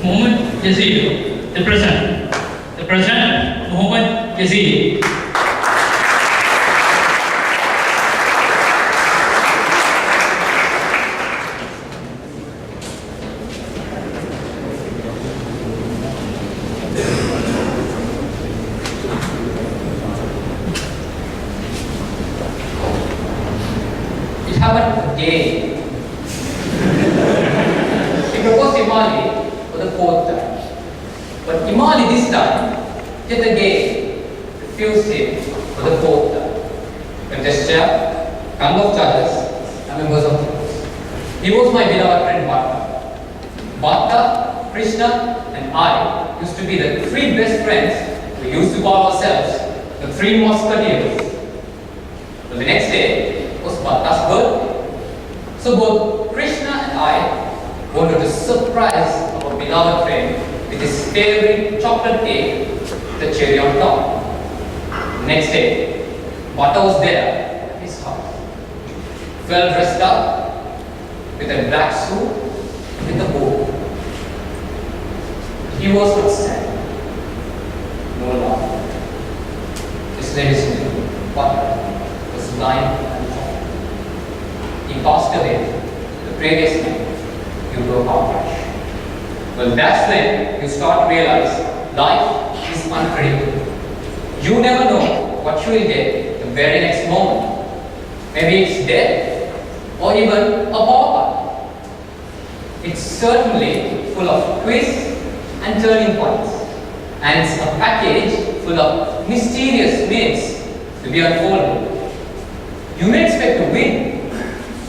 Mohammed Yazid, the President. The President, Mohammed Yazid. It happened again. He proposed Imali for the fourth time. But Imali this time, yet again, refused him for the fourth time. The gesture, tongue of judges, and members of the courts. He was my beloved friend Bhatta. Bhatta, Krishna, and I used to be the three best friends. We used to call ourselves the three musketeers. But the next day was Bhatta's birthday. So both Krishna and I wanted to surprise our beloved friend with his favorite chocolate cake, the cherry on top. Next day, Bhatta was there at his house, well dressed up, with a black suit, with a bow. He was not sad, no laugh. His ladies knew Bhatta was blind and deaf. He passed away the previous night due to a car crash. Well, that's when you start to realize life is unpredictable. You never know what you will get the very next moment. Maybe it's death or even a power cut. It's certainly full of twists and turning points, and it's a package full of mysterious myths to be unfolded. You may expect to win,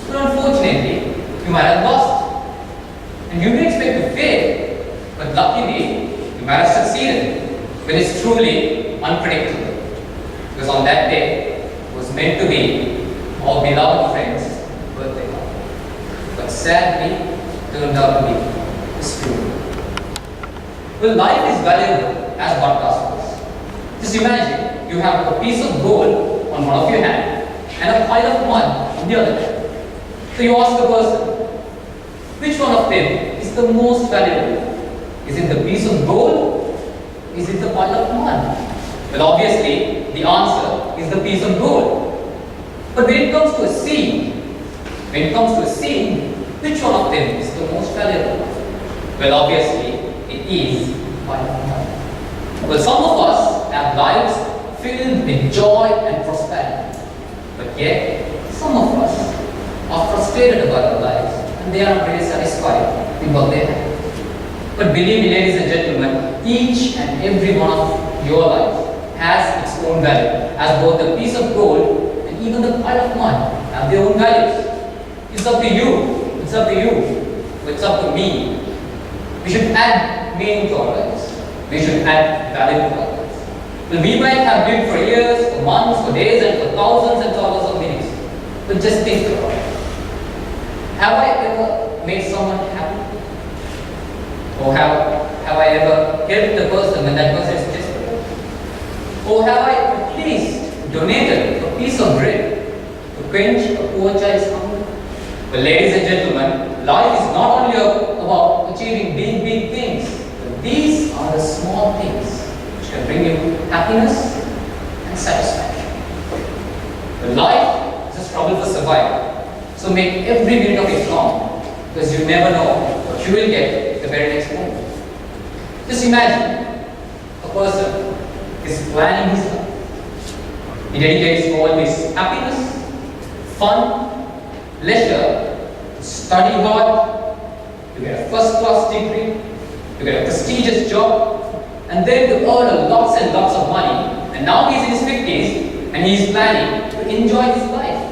but unfortunately, you might have lost. And you may expect to fail, but luckily, you might have succeeded. But it's truly unpredictable. Because on that day, it was meant to be our beloved friend's birthday party. But sadly, turned out to be his funeral. Well, life is valuable as Bhatta's was. Just imagine you have a piece of gold on one of your hands and a pile of mud on the other hand. So you ask the person, which one of them is the most valuable? Is it the piece of gold? Is it the pile of mud? Well, obviously, the answer is the piece of gold. But when it comes to a seed, which one of them is the most valuable? Well, obviously, it is pile of mud. Well, some of us have lives filled with joy and prosperity. But yet, some of us are frustrated about our lives and they are not really satisfied with what they have. But believe me, ladies and gentlemen, each and every one of your lives has its own value, as both the piece of gold and even the pile of mud have their own values. It's up to you, it's up to you, it's up to me. We should add meaning to our lives. We should add value to our lives. Well, we might have lived for years, for months, for days, and for thousands and thousands of minutes. But just think about it. Have I ever made someone happy? Or have I ever helped the person when that person is desperate? Or have I at least donated a piece of bread to quench a poor child's hunger? Well, ladies and gentlemen, life is not only about achieving big, big things, but these are the small things which can bring you happiness and satisfaction. But life is a struggle for survival. So make every minute of it count, because you never know what you will get the very next moment. Just imagine a person is planning his life. He dedicates all his happiness, fun, leisure to study hard, to get a first-class degree, to get a prestigious job, and then to earn lots and lots of money. And now he's in his 50s and he's planning to enjoy his life.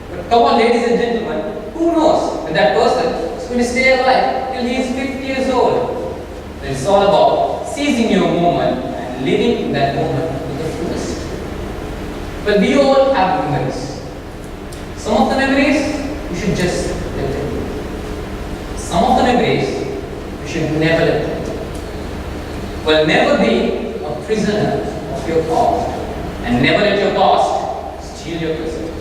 But come on, ladies and gentlemen, who knows when that person is going to stay alive till he is 50 years old? It's all about seizing your moment and living in that moment to the fullest. But we all have memories. Some of the memories you should just let them go. Some of the memories you should never let them go. Well, never be a prisoner of your past, and never let your past steal your present.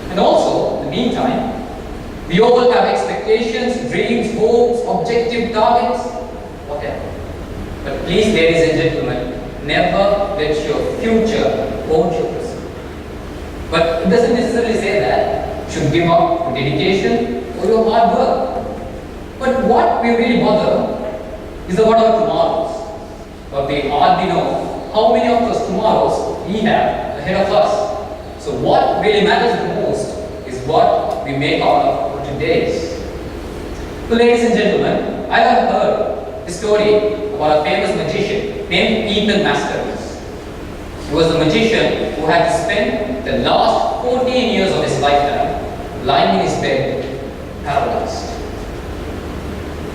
And also, in the meantime, we all have expectations, dreams, hopes, objective targets. But please, ladies and gentlemen, never let your future own your present. But it doesn't necessarily say that you should give up your dedication or your hard work. But what we really bother is about our tomorrows. But we hardly know how many of those tomorrows we have ahead of us. So what really matters the most is what we make out of our todays. So ladies and gentlemen, I have heard a story about a famous magician named Ethan Masters. He was a magician who had to spend the last 14 years of his lifetime lying in his bed, paralyzed.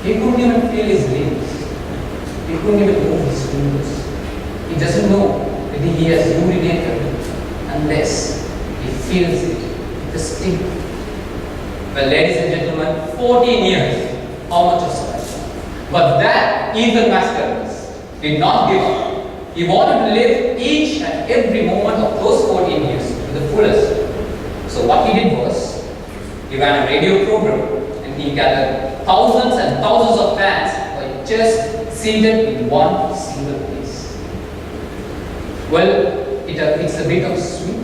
He couldn't even feel his limbs. He couldn't even move his fingers. He doesn't know whether he has urinated unless he feels it with the sting. Well, ladies and gentlemen, 14 years, how much of suffering? But that Ethan Masters did not give up. He wanted to live each and every moment of those 14 years to the fullest. So what he did was, he ran a radio program and he gathered thousands and thousands of fans by just seated in one single place. Well, it's a bit of sweet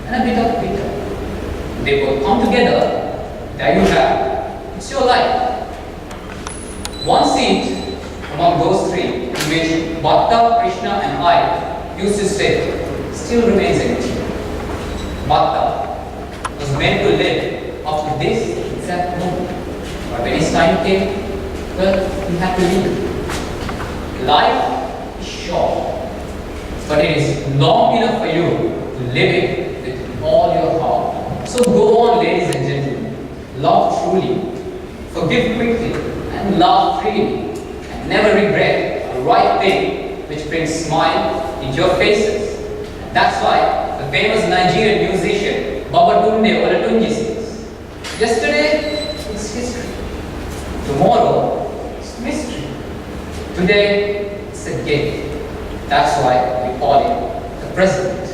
and a bit of bitter. They both come together. There you have. It's your life. One seat among those three, in which Bhatta, Krishna, and I used to sit, still remains empty. Bhatta was meant to live up to this exact moment. But when his time came, well, he had to leave. Life is short, but it is long enough for you to live it with all your heart. So go on, ladies and gentlemen. Love truly, forgive quickly, and laugh freely, and never regret the right thing which brings smile into your faces. And that's why the famous Nigerian musician Babatunde Olatunji says, yesterday is history, tomorrow is mystery, today it's a game. That's why we call it the present.